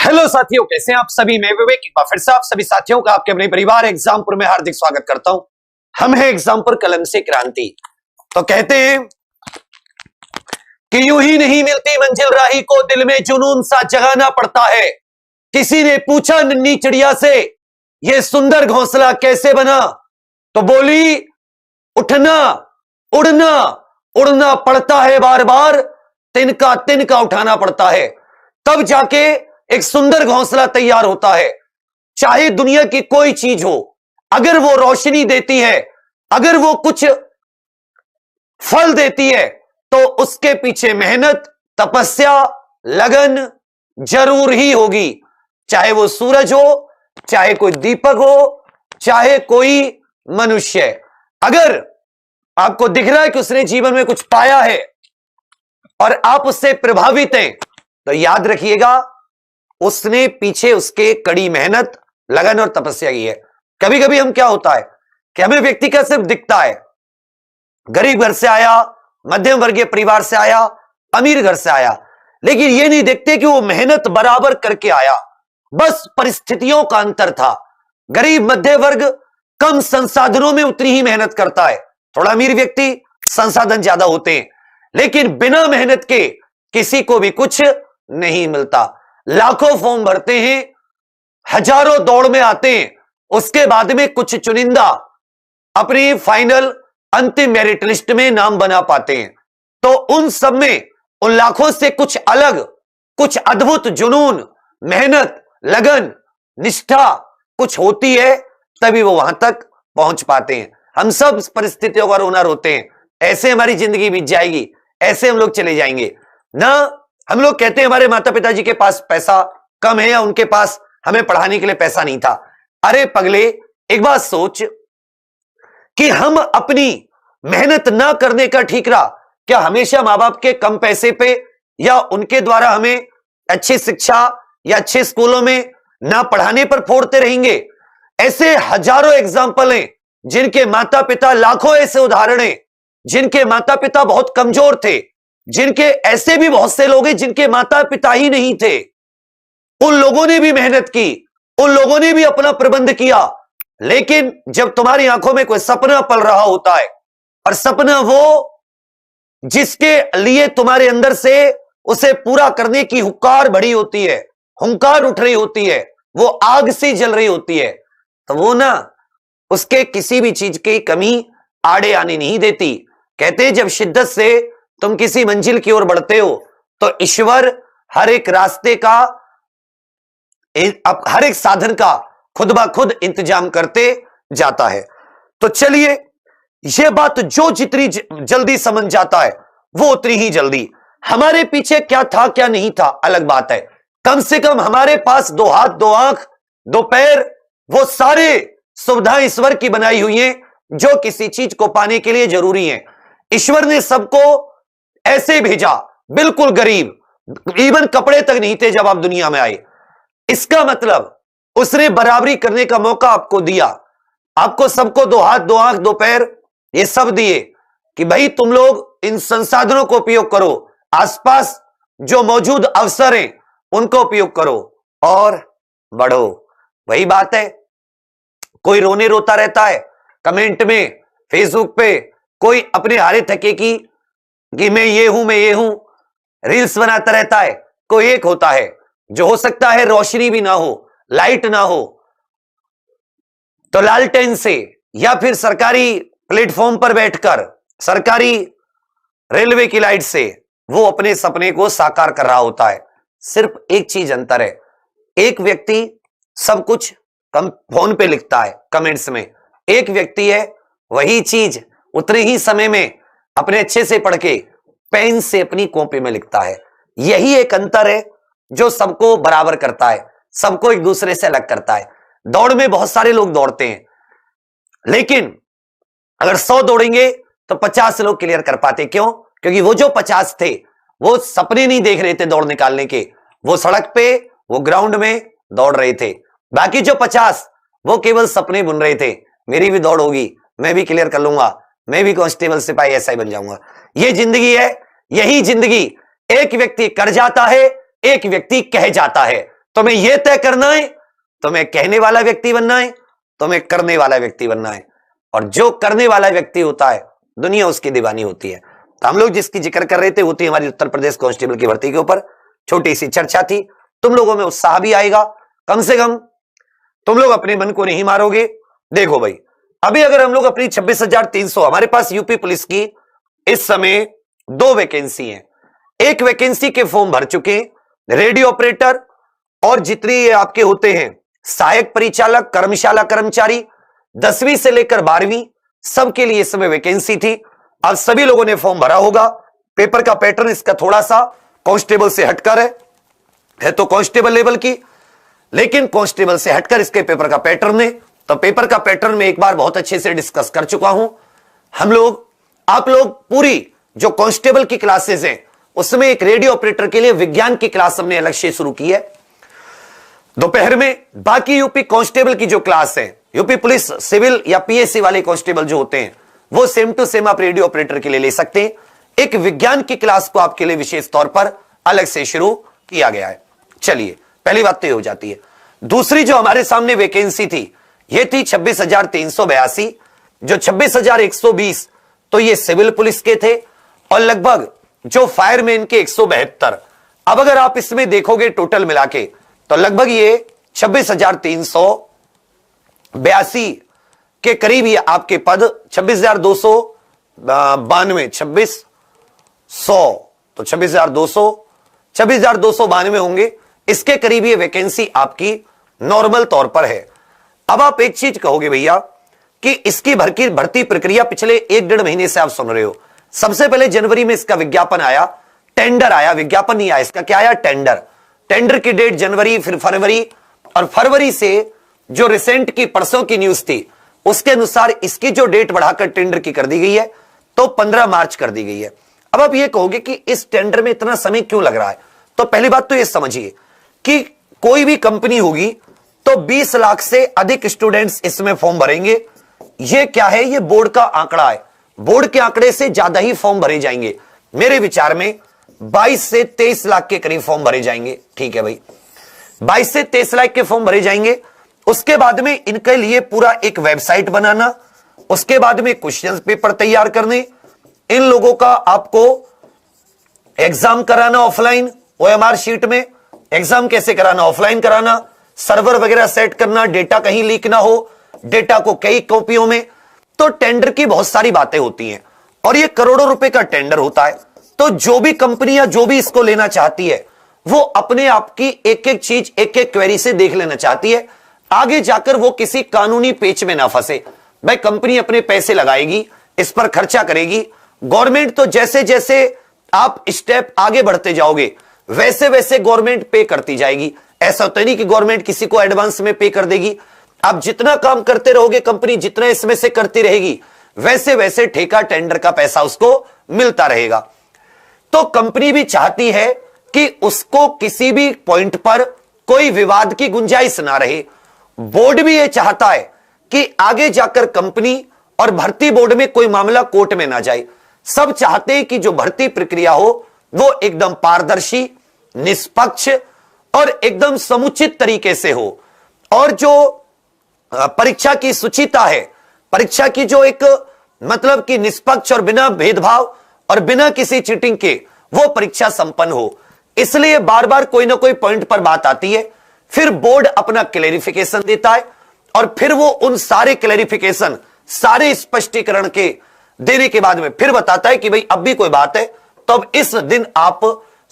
Hello साथियों, कैसे हैं आप सभी। मैं विवेक एक बार फिर से आप सभी साथियों का आपके अपने परिवार एग्जामपुर में हार्दिक स्वागत करता हूं। हम हैं एग्जामपुर, कलम से क्रांति। तो कहते हैं कि यूं ही नहीं मिलती मंजिल, राही को दिल में जुनून सा जगाना पड़ता है। किसी ने पूछा नन्ही चिड़िया से, यह सुंदर घोंसला कैसे बना, तो बोली उठना उड़ना उड़ना पड़ता है, बार बार तिनका तिनका उठाना पड़ता है, तब जाके एक सुंदर घोंसला तैयार होता है। चाहे दुनिया की कोई चीज हो, अगर वो रोशनी देती है, अगर वो कुछ फल देती है, तो उसके पीछे मेहनत, तपस्या, लगन जरूर ही होगी। चाहे वो सूरज हो, चाहे कोई दीपक हो, चाहे कोई मनुष्य। अगर आपको दिख रहा है कि उसने जीवन में कुछ पाया है और आप उससे प्रभावित हैं, तो याद रखिएगा उसने पीछे उसके कड़ी मेहनत, लगन और तपस्या की है। कभी कभी हम क्या होता है कि हमें व्यक्ति का सिर्फ दिखता है, गरीब घर से आया, मध्यम वर्गीय परिवार से आया, अमीर घर से आया, लेकिन ये नहीं देखते कि वो मेहनत बराबर करके आया, बस परिस्थितियों का अंतर था। गरीब मध्य वर्ग कम संसाधनों में उतनी ही मेहनत करता है, थोड़ा अमीर व्यक्ति संसाधन ज्यादा होते हैं, लेकिन बिना मेहनत के किसी को भी कुछ नहीं मिलता। लाखों फॉर्म भरते हैं, हजारों दौड़ में आते हैं, उसके बाद में कुछ चुनिंदा अपनी फाइनल अंतिम मेरिट लिस्ट में नाम बना पाते हैं। तो उन सब में, उन लाखों से कुछ अलग, कुछ अद्भुत जुनून, मेहनत, लगन, निष्ठा कुछ होती है, तभी वो वहां तक पहुंच पाते हैं। हम सब परिस्थितियों का रोना रोते हैं, ऐसे हमारी जिंदगी बीत जाएगी, ऐसे हम लोग चले जाएंगे ना। हम लोग कहते हैं हमारे माता पिताजी के पास पैसा कम है, या उनके पास हमें पढ़ाने के लिए पैसा नहीं था। अरे पगले, एक बात सोच कि हम अपनी मेहनत ना करने का ठीकरा क्या हमेशा मां बाप के कम पैसे पे या उनके द्वारा हमें अच्छी शिक्षा या अच्छे स्कूलों में ना पढ़ाने पर फोड़ते रहेंगे? ऐसे हजारों एग्जाम्पल हैं जिनके माता पिता, लाखों ऐसे उदाहरण हैं जिनके माता पिता बहुत कमजोर थे, जिनके ऐसे भी बहुत से लोग हैं जिनके माता पिता ही नहीं थे। उन लोगों ने भी मेहनत की, उन लोगों ने भी अपना प्रबंध किया, लेकिन जब तुम्हारी आंखों में कोई सपना पल रहा होता है, और सपना वो जिसके लिए तुम्हारे अंदर से उसे पूरा करने की हुंकार बढ़ी होती है, हुंकार उठ रही होती है, वो आग से जल रही होती है, तो वो ना उसके किसी भी चीज की कमी आड़े आने नहीं देती। कहते हैं जब शिद्दत से तुम किसी मंजिल की ओर बढ़ते हो, तो ईश्वर हर एक रास्ते का, हर एक साधन का खुद ब खुद इंतजाम करते जाता है। तो चलिए, यह बात जो जितनी जल्दी समझ जाता है वो उतनी ही जल्दी हमारे पीछे क्या था क्या नहीं था अलग बात है। कम से कम हमारे पास दो हाथ, दो आंख, दो पैर, वो सारे सुविधाएं ईश्वर की बनाई हुई हैं जो किसी चीज को पाने के लिए जरूरी है। ईश्वर ने सबको ऐसे भेजा, बिल्कुल गरीब, इवन कपड़े तक नहीं थे जब आप दुनिया में आए। इसका मतलब उसने बराबरी करने का मौका आपको दिया, आपको सबको दो हाथ, दो आंख, दो पैर, ये सब दिए कि भाई तुम लोग इन संसाधनों को उपयोग करो, आसपास जो मौजूद अवसर हैं उनको उपयोग करो और बढ़ो। वही बात है, कोई रोने रोता रहता है कमेंट में, फेसबुक पे कोई अपने हारे थके की कि मैं ये हूं, मैं ये हूं, रील्स बनाता रहता है। कोई एक होता है जो हो सकता है रोशनी भी ना हो, लाइट ना हो, तो लालटेन से या फिर सरकारी प्लेटफॉर्म पर बैठकर, सरकारी रेलवे की लाइट से वो अपने सपने को साकार कर रहा होता है। सिर्फ एक चीज अंतर है, एक व्यक्ति सब कुछ फोन पे लिखता है कमेंट्स में, एक व्यक्ति है वही चीज उतने ही समय में अपने अच्छे से पढ़ के पेन से अपनी कॉपी में लिखता है। यही एक अंतर है जो सबको बराबर करता है, सबको एक दूसरे से अलग करता है। दौड़ में बहुत सारे लोग दौड़ते हैं, लेकिन अगर 100 दौड़ेंगे तो 50 लोग क्लियर कर पाते। क्यों? क्योंकि वो जो 50 थे वो सपने नहीं देख रहे थे दौड़ निकालने के, वो सड़क पे, वो ग्राउंड में दौड़ रहे थे। बाकी जो 50 वो केवल सपने बुन रहे थे, मेरी भी दौड़ होगी, मैं भी क्लियर कर लूंगा, मैं भी कांस्टेबल, सिपाही, एसआई बन जाऊंगा। ये जिंदगी है, यही जिंदगी एक व्यक्ति कर जाता है, एक व्यक्ति कह जाता है। तुम्हें यह तय करना है, तुम्हें कहने वाला व्यक्ति बनना है, तुम्हें करने वाला व्यक्ति बनना है। और जो करने वाला व्यक्ति होता है दुनिया उसकी दीवानी होती है। तो हम लोग जिसकी जिक्र कर रहे थे वो थी हमारी उत्तर प्रदेश कांस्टेबल की भर्ती के ऊपर छोटी सी चर्चा थी। तुम लोगों में उत्साह भी आएगा, कम से कम तुम लोग अपने मन को नहीं मारोगे। देखो भाई, अभी अगर हम लोग अपनी 26,300, हमारे पास यूपी पुलिस की इस समय 2 वैकेंसी हैं। एक वैकेंसी के फॉर्म भर चुके हैं रेडियो ऑपरेटर और जितने आपके होते हैं सहायक परिचालक, कर्मशाला कर्मचारी 10वीं से लेकर 12वीं सबके लिए इस समय वैकेंसी थी। अब सभी लोगों ने फॉर्म भरा होगा। पेपर का पैटर्न इसका थोड़ा सा कांस्टेबल से हटकर है तो कांस्टेबल लेवल की, लेकिन कांस्टेबल से हटकर इसके पेपर का पैटर्न है। तो पेपर का पैटर्न में एक बार बहुत अच्छे से डिस्कस कर चुका हूं। हम लोग, आप लोग पूरी जो कांस्टेबल की क्लासेस हैं उसमें एक रेडियो ऑपरेटर के लिए विज्ञान की क्लास हमने अलग से शुरू की है दोपहर में। बाकी यूपी कांस्टेबल की जो क्लास है, यूपी पुलिस सिविल या पीएससी वाले कांस्टेबल जो होते हैं वो सेम टू सेम आप रेडियो ऑपरेटर के लिए ले सकते हैं। एक विज्ञान की क्लास को आपके लिए विशेष तौर पर अलग से शुरू किया गया है। चलिए, पहली बात तो ये हो जाती है। दूसरी जो हमारे सामने वैकेंसी थी ये थी 26,382, जो 26,120 तो ये सिविल पुलिस के थे और लगभग जो फायरमैन के 172। अब अगर आप इसमें देखोगे टोटल मिला के तो लगभग ये 26,382 के करीब ये आपके पद 26,292, 26,100 तो 26,292 होंगे। इसके करीब ये वैकेंसी आपकी नॉर्मल तौर पर है। अब आप एक चीज कहोगे भैया कि इसकी भर्ती प्रक्रिया पिछले 1-1.5 महीने से आप सुन रहे हो। सबसे पहले जनवरी में इसका विज्ञापन आया, टेंडर आया, विज्ञापन नहीं आया, इसका क्या आया, टेंडर। टेंडर की डेट जनवरी, फिर फरवरी, और फरवरी से जो रिसेंट की परसों की न्यूज थी उसके अनुसार इसकी जो डेट बढ़ाकर टेंडर की कर दी गई है तो 15 मार्च कर दी गई है। अब आप ये कहोगे कि इस टेंडर में इतना समय क्यों लग रहा है, तो पहली बात तो ये समझिए कि कोई भी कंपनी होगी तो 20 लाख से अधिक स्टूडेंट्स इसमें फॉर्म भरेंगे। ये क्या है, ये बोर्ड का आंकड़ा है। बोर्ड के आंकड़े से ज्यादा ही फॉर्म भरे जाएंगे। मेरे विचार में 22 से 23 लाख के करीब फॉर्म भरे जाएंगे। ठीक है भाई, 22 से 23 लाख के फॉर्म भरे जाएंगे। उसके बाद में इनके लिए पूरा एक वेबसाइट बनाना, उसके बाद में क्वेश्चन पेपर तैयार करने, इन लोगों का आपको एग्जाम कराना ऑफलाइन ओएमआर शीट में। एग्जाम कैसे कराना, ऑफलाइन कराना, सर्वर वगैरह सेट करना, डेटा कहीं लीक ना हो, डेटा को कई कॉपियों में। तो टेंडर की बहुत सारी बातें होती हैं और ये करोड़ों रुपए का टेंडर होता है। तो जो भी कंपनियां जो भी इसको लेना चाहती है वो अपने आप की एक एक चीज एक एक क्वेरी से देख लेना चाहती है, आगे जाकर वो किसी कानूनी पेच में ना फंसे। भाई कंपनी अपने पैसे लगाएगी, इस पर खर्चा करेगी। गवर्नमेंट तो जैसे जैसे आप स्टेप आगे बढ़ते जाओगे वैसे वैसे गवर्नमेंट पे करती जाएगी। ऐसा तो नहीं कि गवर्नमेंट किसी को एडवांस में पे कर देगी। आप जितना काम करते रहोगे, कंपनी जितना इसमें से करती रहेगी, वैसे वैसे ठेका टेंडर का पैसा उसको मिलता रहेगा। तो कंपनी भी चाहती है कि उसको किसी भी पॉइंट पर कोई विवाद की गुंजाइश ना रहे। बोर्ड भी यह चाहता है कि आगे जाकर कंपनी और भर्ती बोर्ड में कोई मामला कोर्ट में ना जाए। सब चाहते हैं कि जो भर्ती प्रक्रिया हो वो एकदम पारदर्शी, निष्पक्ष और एकदम समुचित तरीके से हो। और जो परीक्षा की शुचिता है, परीक्षा की जो एक मतलब कि निष्पक्ष और बिना भेदभाव और बिना किसी चीटिंग के वो परीक्षा संपन्न हो। इसलिए बार बार कोई ना कोई पॉइंट पर बात आती है, फिर बोर्ड अपना क्लेरिफिकेशन देता है और फिर वो उन सारे क्लेरिफिकेशन, सारे स्पष्टीकरण के देने के बाद में फिर बताता है कि भाई अब भी कोई बात है तो अब इस दिन आप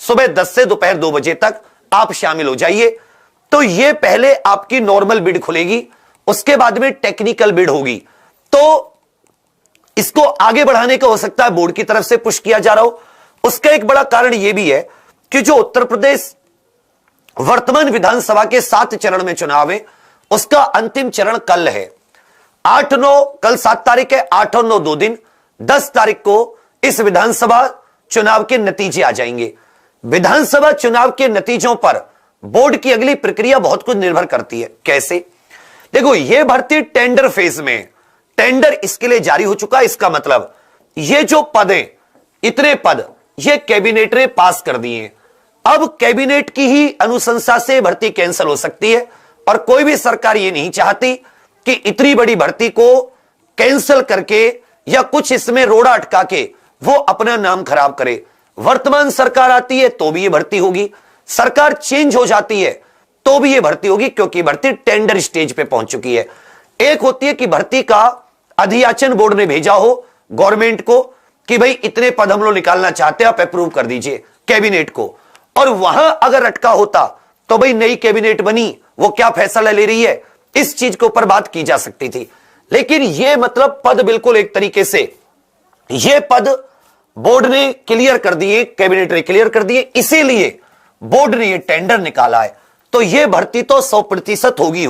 सुबह 10 से दोपहर 2 बजे तक आप शामिल हो जाइए। तो ये पहले आपकी नॉर्मल बिड खुलेगी, उसके बाद में टेक्निकल बिड होगी। तो इसको आगे बढ़ाने का हो सकता है बोर्ड की तरफ से पुश किया जा रहा हो। उसका एक बड़ा कारण यह भी है कि जो उत्तर प्रदेश वर्तमान विधानसभा के 7 चरण में चुनाव है उसका अंतिम चरण कल है 8-9, कल 7 तारीख है, 8 और 9 2 दिन, 10 तारीख को इस विधानसभा चुनाव के नतीजे आ जाएंगे। विधानसभा चुनाव के नतीजों पर बोर्ड की अगली प्रक्रिया बहुत कुछ निर्भर करती है। कैसे, देखो यह भर्ती टेंडर फेज में, टेंडर इसके लिए जारी हो चुका है। इसका मतलब ये जो पद हैं, इतने पद ये कैबिनेट ने पास कर दिए हैं। अब कैबिनेट की ही अनुशंसा से भर्ती कैंसिल हो सकती है और कोई भी सरकार ये नहीं चाहती कि इतनी बड़ी भर्ती को कैंसिल करके या कुछ इसमें रोड़ा अटका के वो अपना नाम खराब करे। वर्तमान सरकार आती है तो भी ये भर्ती होगी, सरकार चेंज हो जाती है तो भी ये भर्ती होगी, क्योंकि भर्ती टेंडर स्टेज पे पहुंच चुकी है। एक होती है कि भर्ती का अधियाचन बोर्ड ने भेजा हो गवर्नमेंट को कि भाई इतने पद हम लोग निकालना चाहते हैं, आप अप्रूव कर दीजिए कैबिनेट को, और वहां अगर अटका होता तो भाई नई कैबिनेट बनी, वो क्या फैसला ले रही है, इस चीज के ऊपर बात की जा सकती थी। लेकिन ये मतलब पद बिल्कुल एक तरीके से ये पद बोर्ड ने क्लियर कर दिए, कैबिनेट ने क्लियर कर दिए, इसीलिए बोर्ड ने ये टेंडर निकाला है। तो ये भर्ती तो 100% होगी।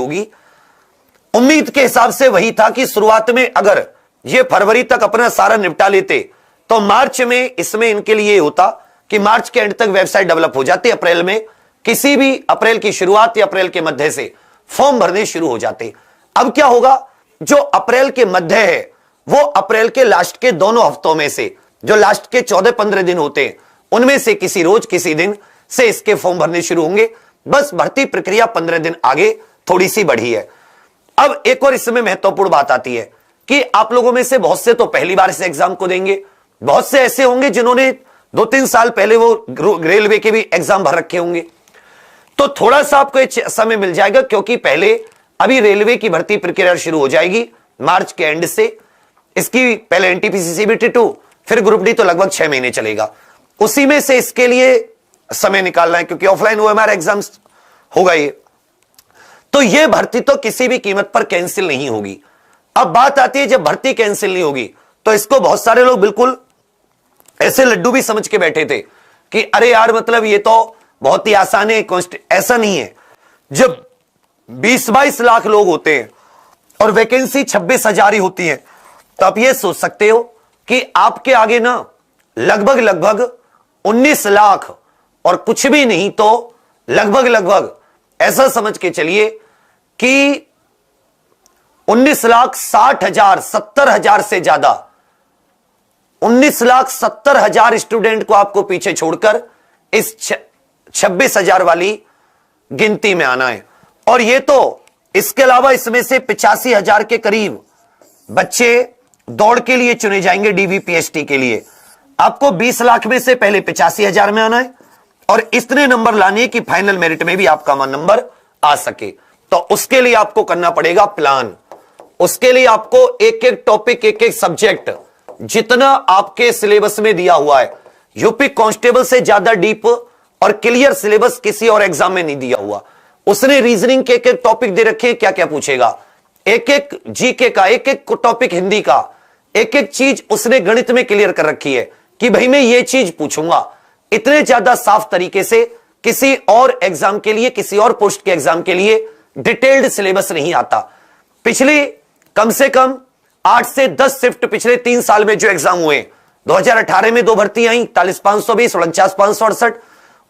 उम्मीद के हिसाब से वही था कि शुरुआत में अगर ये फरवरी तक अपना सारा निपटा लेते तो मार्च में इसमें इनके लिए होता कि मार्च के एंड तक वेबसाइट डेवलप हो जाती, अप्रैल में किसी भी अप्रैल की शुरुआत या अप्रैल के मध्य से फॉर्म भरने शुरू हो जाते। अब क्या होगा, जो अप्रैल के मध्य है वो अप्रैल के लास्ट के दोनों हफ्तों में से, जो लास्ट के 14-15 दिन होते हैं, उनमें से किसी रोज किसी दिन से इसके फॉर्म भरने शुरू होंगे। बस भर्ती प्रक्रिया 15 दिन आगे थोड़ी सी बढ़ी है। अब एक और इसमें महत्वपूर्ण बात आती है कि आप लोगों में से बहुत से तो पहली बार इस एग्जाम को देंगे, बहुत से ऐसे होंगे जिन्होंने 2-3 साल पहले वो रेलवे के भी एग्जाम भर रखे होंगे, तो थोड़ा सा आपको एक समय मिल जाएगा, क्योंकि पहले अभी रेलवे की भर्ती प्रक्रिया शुरू हो जाएगी मार्च के एंड से। इसकी पहले एनटीपीसी सीबीटी 2 फिर ग्रुप डी, तो लगभग 6 महीने चलेगा। उसी में से इसके लिए समय निकालना है, क्योंकि ऑफलाइन ओएमआर एग्जाम्स होगा ये। तो ये भर्ती तो किसी भी कीमत पर कैंसिल नहीं होगी। अब बात आती है, जब भर्ती कैंसिल नहीं होगी तो इसको बहुत सारे लोग बिल्कुल ऐसे लड्डू भी समझ के बैठे थे कि अरे यार मतलब ये तो बहुत ही आसान है, ऐसा नहीं है। जब 20-22 लाख लोग होते हैं और वैकेंसी 26,000 ही होती है, तो आप ये सोच सकते हो कि आपके आगे ना लगभग 19 लाख और कुछ भी नहीं तो लगभग ऐसा समझ के चलिए कि 19,60,000 70,000 से ज्यादा 19,70,000 स्टूडेंट को आपको पीछे छोड़कर इस 26,000 वाली गिनती में आना है। और ये तो इसके अलावा इसमें से 85,000 के करीब बच्चे दौड़ के लिए चुने जाएंगे डीवीपीएसटी के लिए। आपको 20 लाख में से पहले 85,000 में आना है और इतने नंबर लाने कि फाइनल मेरिट में भी आपका नंबर आ सके। तो उसके लिए आपको करना पड़ेगा प्लान। उसके लिए आपको एक एक टॉपिक, एक एक सब्जेक्ट जितना आपके सिलेबस में दिया हुआ है, यूपी कांस्टेबल से ज्यादा डीप और क्लियर सिलेबस किसी और एग्जाम में नहीं दिया हुआ। उसने रीजनिंग के एक एक टॉपिक दे रखे हैं, क्या क्या पूछेगा, एक एक जीके का, एक एक टॉपिक हिंदी का, एक एक चीज उसने गणित में क्लियर कर रखी है कि भाई मैं ये चीज पूछूंगा। इतने ज्यादा साफ तरीके से किसी और एग्जाम के लिए, किसी और पोस्ट के एग्जाम के लिए डिटेल्ड सिलेबस नहीं आता। पिछली कम से कम 8 से 10 शिफ्ट पिछले 3 साल में जो एग्जाम हुए, 2018 में 2 भर्ती आई 41,520, 49,568,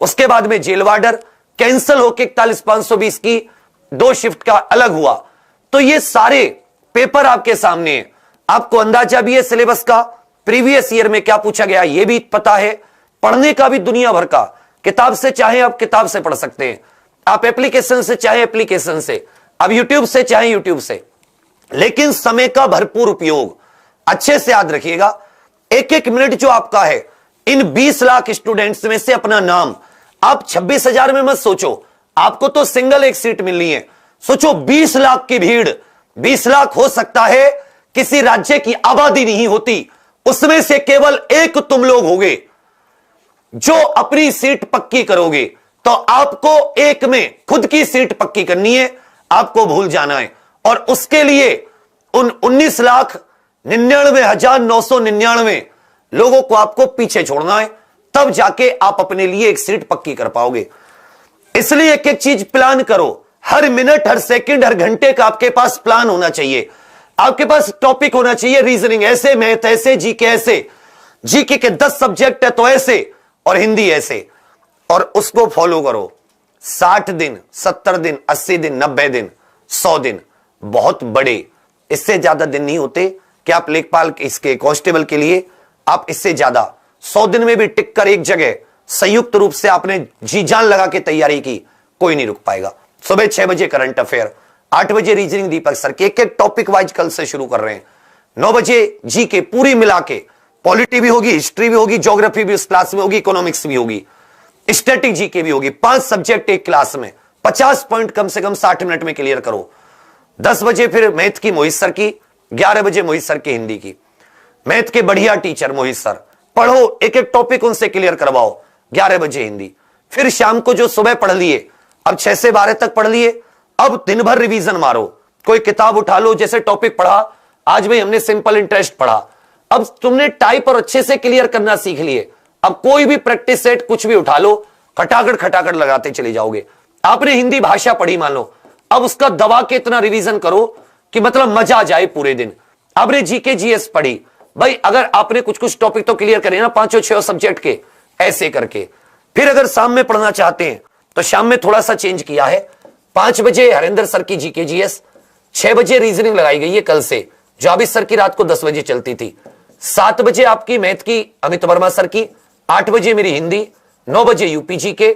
उसके बाद में जेल वार्डर कैंसिल होकर 41,520 की 2 शिफ्ट का अलग हुआ। तो ये सारे पेपर आपके सामने है, आपको अंदाजा भी है सिलेबस का, प्रीवियस ईयर में क्या पूछा गया ये भी पता है, पढ़ने का भी दुनिया भर का, किताब से चाहे आप किताब से पढ़ सकते हैं, आप एप्लीकेशन से चाहे एप्लीकेशन से, अब यूट्यूब से चाहे यूट्यूब से। लेकिन समय का भरपूर उपयोग, अच्छे से याद रखिएगा, एक एक मिनट जो आपका है, इन 20 लाख स्टूडेंट्स में से अपना नाम, आप 26,000 में मत सोचो, आपको तो सिंगल एक सीट मिलनी है। सोचो 20 लाख की भीड़, 20 लाख हो सकता है किसी राज्य की आबादी नहीं होती, उसमें से केवल एक तुम लोग होगे जो अपनी सीट पक्की करोगे। तो आपको एक में खुद की सीट पक्की करनी है, आपको भूल जाना है, और उसके लिए उन 19,99,999 लोगों को आपको पीछे छोड़ना है, तब जाके आप अपने लिए एक सीट पक्की कर पाओगे। इसलिए एक एक चीज प्लान करो, हर मिनट, हर सेकंड, हर घंटे का आपके पास प्लान होना चाहिए, आपके पास टॉपिक होना चाहिए, रीजनिंग ऐसे, मैथ ऐसे, जीके ऐसे, जीके के 10 सब्जेक्ट है तो ऐसे, और हिंदी ऐसे, और उसको फॉलो करो। 60 दिन, 70 दिन, 80 दिन, 90 दिन, 100 दिन, बहुत बड़े, इससे ज्यादा दिन नहीं होते कि आप लेखपाल इसके कांस्टेबल के लिए आप इससे ज्यादा 100 दिन में भी टिक कर एक जगह संयुक्त रूप से आपने जी जान लगा के तैयारी की, कोई नहीं रुक पाएगा। सुबह 6 बजे करंट अफेयर, 8 बजे रीजनिंग दीपक सर के एक एक टॉपिक वाइज कल से शुरू कर रहे हैं। 9 बजे जी के पूरी मिला के, पॉलिटी भी होगी, हिस्ट्री भी होगी, ज्योग्राफी भी उस क्लास में होगी, इकोनॉमिक्स भी होगी, स्टैटिक जीके भी होगी। 5 सब्जेक्ट एक क्लास में, 50 पॉइंट कम से कम 60 मिनट में क्लियर करो। 10 बजे फिर मैथ की मोहित सर की, 11 बजे मोहित सर की हिंदी की। मैथ के बढ़िया टीचर मोहित सर, पढ़ो, एक एक टॉपिक उनसे क्लियर करवाओ। 11 बजे हिंदी। फिर शाम को जो सुबह पढ़ लिए, अब 6 से 12 तक पढ़ लिए, अब दिन भर रिवीजन मारो। कोई किताब उठा लो, जैसे टॉपिक पढ़ा आज भाई हमने सिंपल इंटरेस्ट पढ़ा, अब तुमने टाइप और अच्छे से क्लियर करना सीख लिए। अब कोई भी प्रैक्टिस सेट कुछ भी उठा लो, खटाखट खटाखट लगाते चले जाओगे। आपने हिंदी भाषा पढ़ी मान लो, अब उसका दबा के इतना रिवीजन करो कि मतलब मजा आ जाए पूरे दिन। आपने जीके जीएस पढ़ी, भाई अगर आपने कुछ कुछ टॉपिक तो क्लियर करे ना 5-6 सब्जेक्ट के, ऐसे करके। फिर अगर शाम में पढ़ना चाहते हैं तो शाम में थोड़ा सा चेंज किया है। 5 बजे हरेंद्र सर की जीके जीएस, 6 बजे रीजनिंग लगाई गई है कल से, जो अभी सर की रात को 10 बजे चलती थी। 7 बजे आपकी मैथ की अमित वर्मा सर की, 8 बजे मेरी हिंदी, 9 बजे यूपी जीके,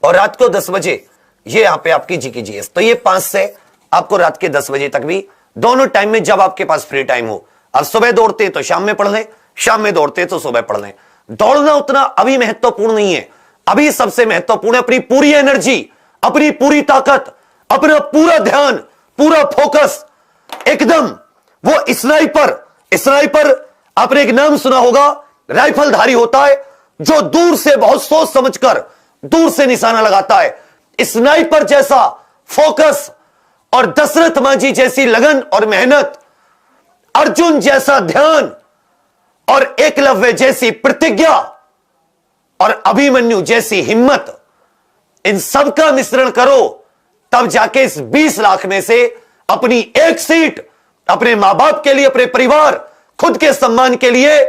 और रात को 10 बजे ये यहां पे आपकी जीके जीएस। तो ये 5 से आपको रात के 10 बजे तक भी, दोनों टाइम में जब आपके पास फ्री टाइम हो। अब सुबह दौड़ते हैं तो शाम में पढ़ लें, शाम में दौड़ते हैं तो सुबह पढ़ लें। दौड़ना उतना अभी महत्वपूर्ण नहीं है, अभी सबसे महत्वपूर्ण है अपनी पूरी एनर्जी, अपनी पूरी ताकत, अपना पूरा ध्यान, पूरा फोकस, एकदम वो स्नाइपर। स्नाइपर आपने एक नाम सुना होगा, राइफलधारी होता है जो दूर से बहुत सोच समझकर दूर से निशाना लगाता है। स्नाइपर जैसा फोकस और दशरथ मांझी जैसी लगन और मेहनत, अर्जुन जैसा ध्यान और एकलव्य जैसी प्रतिज्ञा और अभिमन्यु जैसी हिम्मत, इन सब का मिश्रण करो, तब जाके इस 20 लाख में से अपनी एक सीट अपने मां बाप के लिए, अपने परिवार, खुद के सम्मान के लिए,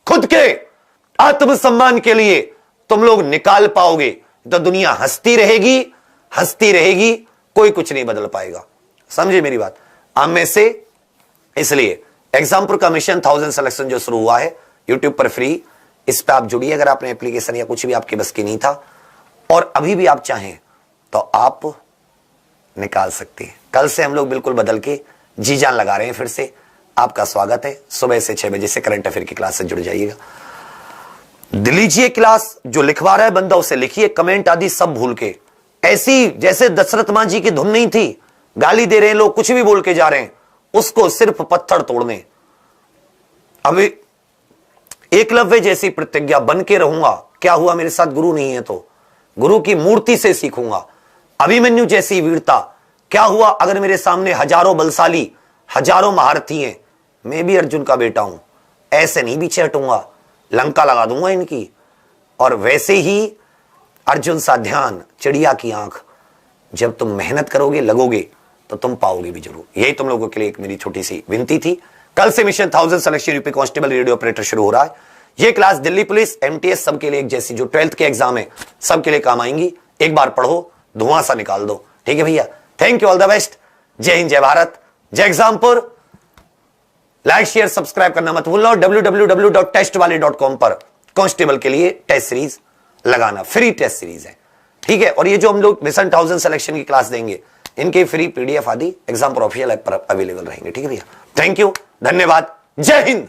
खुद के आत्मसम्मान के लिए तुम लोग निकाल पाओगे। तो दुनिया हंसती रहेगी, हंसती रहेगी, कोई कुछ नहीं बदल पाएगा। समझे मेरी बात? आप में से इसलिए एग्जामपुर का मिशन 1000 सिलेक्शन जो शुरू हुआ है यूट्यूब पर फ्री, इस पे आप जुड़िए। अगर आपने एप्लीकेशन या कुछ भी आपके बस की नहीं था और अभी भी आप चाहें तो आप निकाल सकते हैं। कल से हम लोग बिल्कुल बदल के जी जान लगा रहे हैं। फिर से आपका स्वागत है। सुबह से 6 बजे से करंट अफेयर की क्लास से जुड़ जाइएगा। लीजिए क्लास, जो लिखवा रहा है बंदा उसे लिखिए, कमेंट आदि सब भूल के। ऐसी जैसे दशरथ मां जी की धुन नहीं थी, गाली दे रहे हैं लोग, कुछ भी बोल के जा रहे हैं, उसको सिर्फ पत्थर तोड़ने। अभी एकलव्य जैसी प्रतिज्ञा, बन के रहूंगा, क्या हुआ मेरे साथ गुरु नहीं है तो गुरु की मूर्ति से सीखूंगा। अभिमन्यु जैसी वीरता, क्या हुआ अगर मेरे सामने हजारों बलशाली, हजारों महारथी हैं, मैं भी अर्जुन का बेटा हूं, ऐसे नहीं पीछे हटूंगा, लंका लगा दूंगा इनकी। और वैसे ही अर्जुन सा ध्यान, चिड़िया की आंख, जब तुम मेहनत करोगे, लगोगे, तो तुम पाओगे भी जरूर। यही तुम लोगों के लिए एक मेरी छोटी सी विनती थी। कल से mission 1000 selection UP constable radio operator शुरू हो रहा है। ये क्लास दिल्ली पुलिस, एमटीएस सबके लिए एक जैसी, जो 12th के एग्जाम है सबके लिए काम आएंगी। एक बार पढ़ो, धुआं सा निकाल दो। ठीक है भैया, thank you, all the best. जय हिंद, जय भारत, जय एग्जामपुर। लाइक शेयर सब्सक्राइब करना मत भूलना। और www.testwale.com पर कांस्टेबल के लिए टेस्ट सीरीज लगाना, फ्री टेस्ट सीरीज है। ठीक है, और ये जो हम लोग मिशन 1000 सिलेक्शन की क्लास देंगे, इनके फ्री पीडीएफ आदि एग्जाम पर ऑफिशियल ऐप पर अवेलेबल रहेंगे। ठीक है भैया, थैंक यू, धन्यवाद, जय हिंद।